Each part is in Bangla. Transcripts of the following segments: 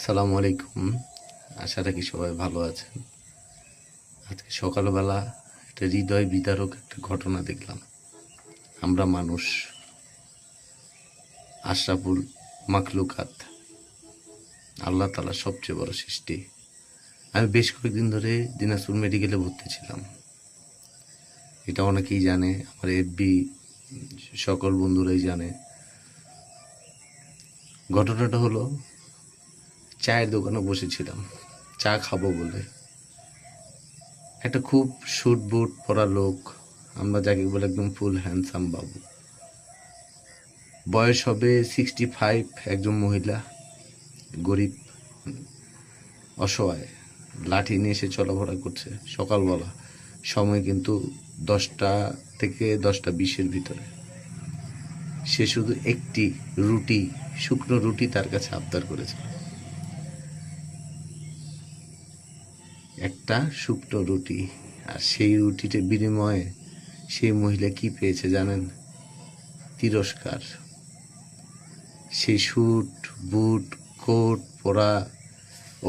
আসসালামু আলাইকুম। আশা রাখি সবাই ভালো আছেন। আজকে সকালবেলা একটা হৃদয় বিদারক একটা ঘটনা দেখলাম। আমরা মানুষ, আশরাফুল মাখলুকাত, আল্লাহ তাআলার সবচেয়ে বড় সৃষ্টি। আমি বেশ কয়েকদিন ধরে দিনাজপুর মেডিকেলে ভর্তি ছিলাম। এটা অনেকেই জানে, আমার এফবি সকল বন্ধুরাই জানে। ঘটনাটা হলো, চায়ের দোকানে বসেছিলাম চা খাবো বলে। একটা খুব স্যুট বুট পরা লোক, আমরা যাকে বলে একদম ফুল হ্যান্ডসাম বাবু, বয়স হবে 65, একজন মহিলা, গরিব, অসহায়, লাঠি নিয়ে এসে চলাফেরা করছে। সকালবেলা সময় কিন্তু 10টা থেকে 10টা 20-এর ভিতরে। সে শুধু একটি রুটি, শুকনো রুটি তার কাছে আবদার করেছে, একটা শুকনো রুটি। আর সেই রুটিটার বিনিময়ে সেই মহিলা কি পেয়েছে জানেন? তিরস্কার। সেই স্যুট বুট কোট পরা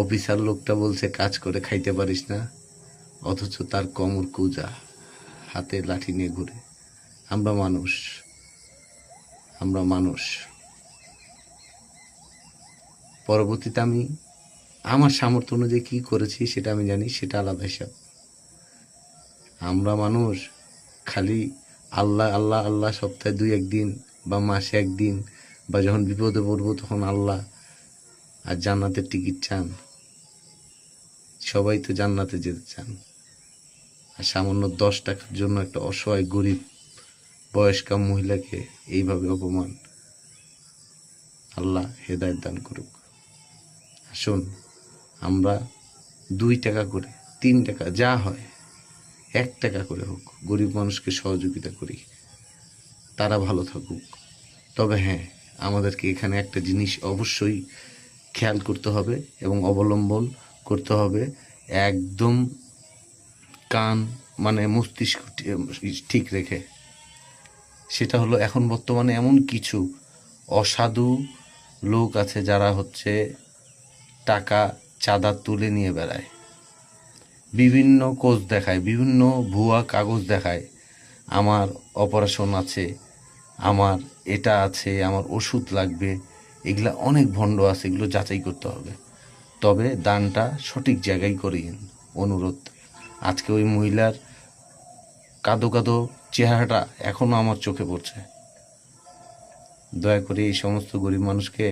অফিসার লোকটা বলছে কাজ করে খাইতে পারিস না, অথচ তার কোমর কুঁজা, হাতে লাঠি নিয়ে ঘুরে। আমরা মানুষ, আমরা মানুষ। পরবর্তীতে আমি আমার সামর্থ্য অনুযায়ী কী করেছি সেটা আমি জানি, সেটা আলাদা হিসাব। আমরা মানুষ, খালি আল্লাহ আল্লাহ আল্লাহ সপ্তাহে 2-1 দিন বা মাসে 1 দিন বা যখন বিপদে পড়বো তখন আল্লাহ, আর জান্নাতের টিকিট চান। সবাই তো জান্নাতে যেতে চান, আর সামান্য 10 টাকার জন্য একটা অসহায় গরিব বয়স্কা মহিলাকে এইভাবে অপমান। আল্লাহ হেদায়েত দান করুক। আসুন, আমরা 2 টাকা করে, 3 টাকা, যা হয় 1 টাকা করে হোক গরিব মানুষকে সহযোগিতা করি, তারা ভালো থাকুক। তবে হ্যাঁ, আমাদেরকে এখানে একটা জিনিস অবশ্যই খেয়াল করতে হবে এবং অবলম্বন করতে হবে, একদম কান মানে মস্তিষ্ক ঠিক রেখে। সেটা হলো, এখন বর্তমানে এমন কিছু অসাধু লোক আছে যারা টাকা চাঁদা তুলে নিয়ে বেড়ায়, বিভিন্ন কোচ দেখায়, বিভিন্ন ভুয়া কাগজ দেখায়, আমার অপারেশন আছে, আমার এটা আছে, আমার ওষুধ লাগবে। এগুলা অনেক ভণ্ড আছে, এগুলো যাচাই করতে হবে। তবে দানটা সঠিক জায়গায় করিয়েন, অনুরোধ। আজকে ওই মহিলার কাঁদো কাঁদো চেহারাটা এখনো আমার চোখে পড়ছে। দয়া করে এই সমস্ত গরিব মানুষকে